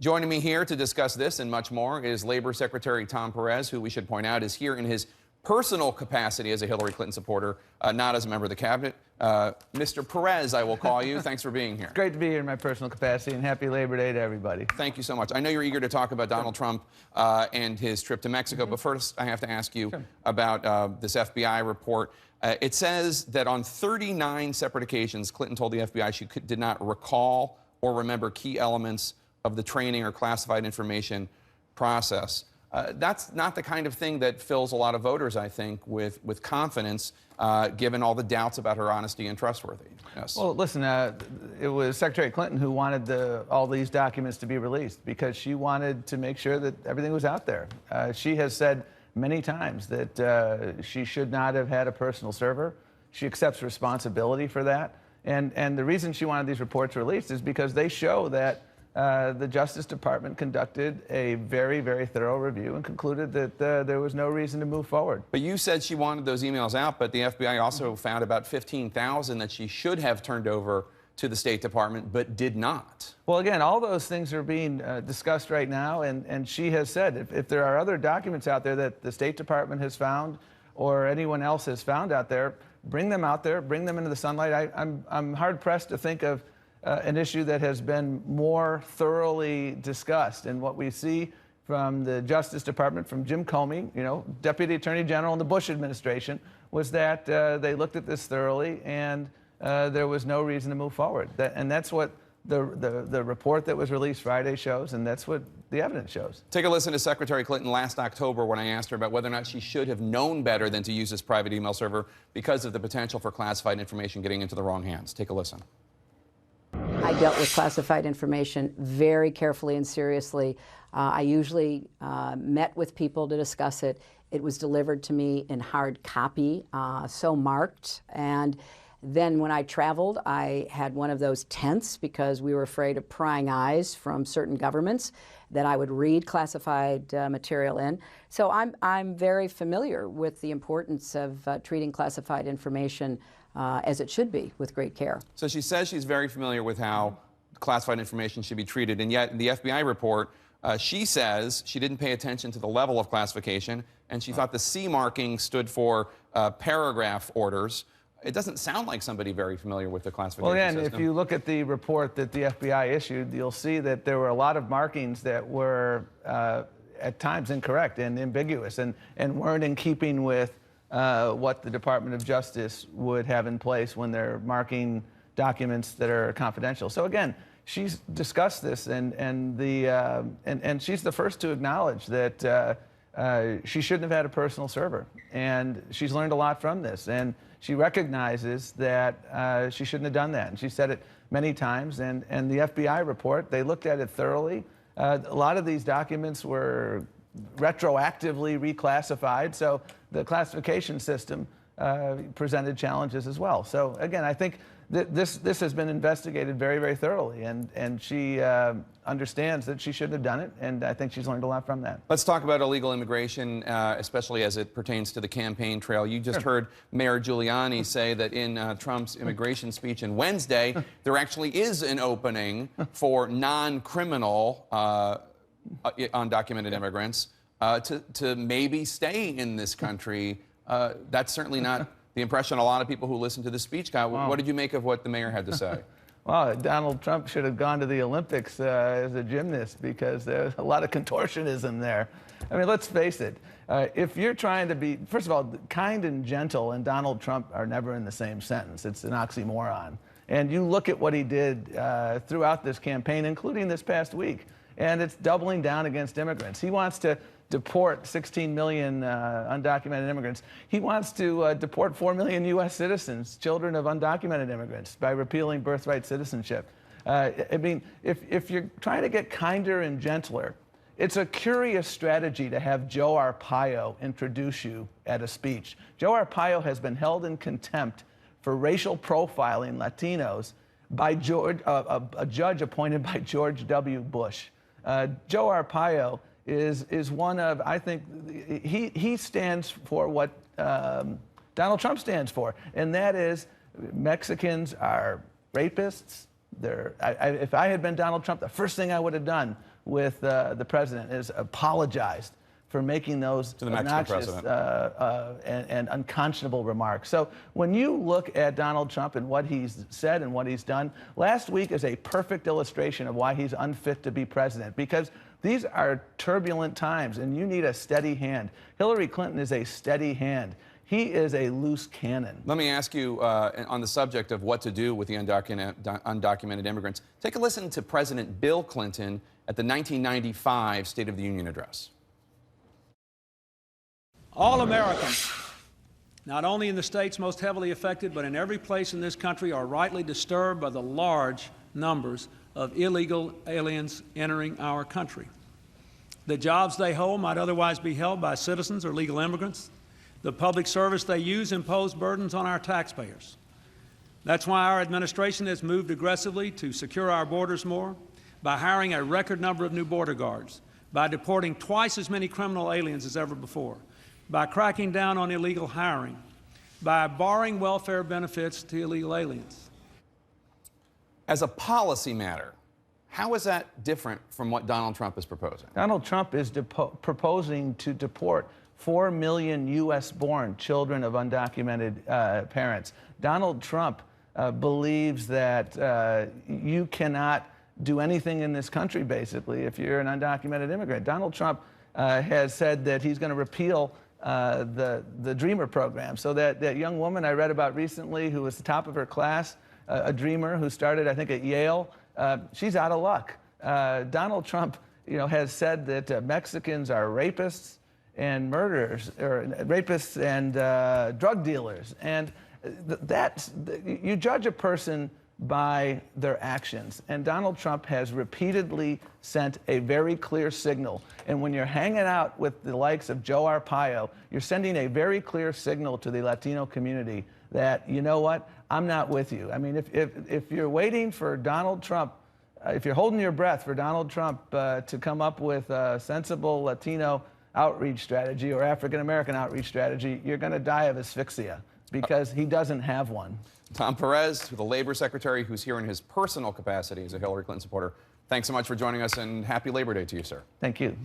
Joining me here to discuss this and much more is Labor Secretary Tom Perez, who we should point out is here in his personal capacity as a Hillary Clinton supporter, not as a member of the cabinet. Mr. Perez, I will call you. Thanks for being here. It's great to be here in my personal capacity, and happy Labor Day to everybody. Thank you so much. I know you're eager to talk about Donald Trump and his trip to Mexico, but first I have to ask you about this FBI report. It says that on 39 separate occasions, Clinton told the FBI she did not recall or remember key elements of the training or classified information process. That's not the kind of thing that fills a lot of voters, I think, with confidence, given all the doubts about her honesty and trustworthiness. Well, listen, it was Secretary Clinton who wanted all these documents to be released because she wanted to make sure that everything was out there. She has said many times that she should not have had a personal server. She accepts responsibility for that. And the reason she wanted these reports released is because they show that the Justice Department conducted a very, very thorough review and concluded that there was no reason to move forward. But you said she wanted those emails out, but the FBI also found about 15,000 that she should have turned over to the State Department, but did not. Well, again, all those things are being discussed right now, and she has said if there are other documents out there that the State Department has found or anyone else has found out there, bring them out there, bring them into the sunlight. I'm hard-pressed to think of an issue that has been more thoroughly discussed. And what we see from the Justice Department, from Jim Comey, Deputy Attorney General in the Bush administration, was that they looked at this thoroughly and there was no reason to move forward. And that's what the report that was released Friday shows, and that's what the evidence shows. Take a listen to Secretary Clinton last October when I asked her about whether or not she should have known better than to use this private email server because of the potential for classified information getting into the wrong hands. Take a listen. I dealt with classified information very carefully and seriously. I usually met with people to discuss it. It was delivered to me in hard copy, so marked. And then when I traveled, I had one of those tents because we were afraid of prying eyes from certain governments that I would read classified material in. So I'm very familiar with the importance of treating classified information as it should be, with great care. So she says she's very familiar with how classified information should be treated, and yet in the FBI report, she says she didn't pay attention to the level of classification, and she thought the C marking stood for paragraph orders. It doesn't sound like somebody very familiar with the classification system. Well, and if you look at the report that the FBI issued, you'll see that there were a lot of markings that were at times incorrect and ambiguous and weren't in keeping with what the Department of Justice would have in place when they're marking documents that are confidential. So again, she's discussed this, and she's the first to acknowledge that she shouldn't have had a personal server, and she's learned a lot from this, and she recognizes that she shouldn't have done that, and she said it many times. And the FBI report, they looked at it thoroughly. A lot of these documents were retroactively reclassified, so the classification system presented challenges as well. So again, I think that this has been investigated very, very thoroughly, and she understands that she shouldn't have done it, and I think she's learned a lot from that. Let's talk about illegal immigration, especially as it pertains to the campaign trail. You just heard Mayor Giuliani say that in Trump's immigration speech on Wednesday, there actually is an opening for non-criminal undocumented immigrants to maybe stay in this country. That's certainly not the impression a lot of people who listen to the speech got. What did you make of what the mayor had to say? Well, Donald Trump should have gone to the Olympics as a gymnast because there's a lot of contortionism there. I mean, let's face it. If you're trying to be, first of all, kind and gentle and Donald Trump are never in the same sentence. It's an oxymoron. And you look at what he did throughout this campaign, including this past week, and it's doubling down against immigrants. He wants to deport 16 million undocumented immigrants. He wants to deport 4 million U.S. citizens, children of undocumented immigrants, by repealing birthright citizenship. I mean, if you're trying to get kinder and gentler, it's a curious strategy to have Joe Arpaio introduce you at a speech. Joe Arpaio has been held in contempt for racial profiling Latinos by a judge appointed by George W. Bush. Joe Arpaio is one of, I think, he stands for what Donald Trump stands for, and that is Mexicans are rapists. If I had been Donald Trump, the first thing I would have done with the president, has apologized for making those the Mexican obnoxious president. and unconscionable remarks. So when you look at Donald Trump and what he's said and what he's done, last week is a perfect illustration of why he's unfit to be president, because these are turbulent times and you need a steady hand. Hillary Clinton is a steady hand. He is a loose cannon. Let me ask you on the subject of what to do with the undocumented immigrants. Take a listen to President Bill Clinton at the 1995 State of the Union address. All Americans, not only in the states most heavily affected, but in every place in this country, are rightly disturbed by the large numbers of illegal aliens entering our country. The jobs they hold might otherwise be held by citizens or legal immigrants. The public service they use impose burdens on our taxpayers. That's why our administration has moved aggressively to secure our borders more, by hiring a record number of new border guards, by deporting twice as many criminal aliens as ever before, by cracking down on illegal hiring, by barring welfare benefits to illegal aliens. As a policy matter, how is that different from what Donald Trump is proposing? Donald Trump is proposing to deport 4 million U.S.-born children of undocumented parents. Donald Trump believes that you cannot do anything in this country, basically, if you're an undocumented immigrant. Donald Trump has said that he's going to repeal the Dreamer program. So that young woman I read about recently who was the top of her class, a dreamer who started, I think, at Yale, she's out of luck. Donald Trump, has said that Mexicans are rapists and murderers, or rapists and drug dealers. And you judge a person by their actions. And Donald Trump has repeatedly sent a very clear signal. And when you're hanging out with the likes of Joe Arpaio, you're sending a very clear signal to the Latino community that, you know what, I'm not with you. I mean, if you're waiting for Donald Trump, if you're holding your breath for Donald Trump to come up with a sensible Latino outreach strategy or African-American outreach strategy, you're going to die of asphyxia because he doesn't have one. Tom Perez, the Labor Secretary, who's here in his personal capacity as a Hillary Clinton supporter. Thanks so much for joining us, and happy Labor Day to you, sir. Thank you.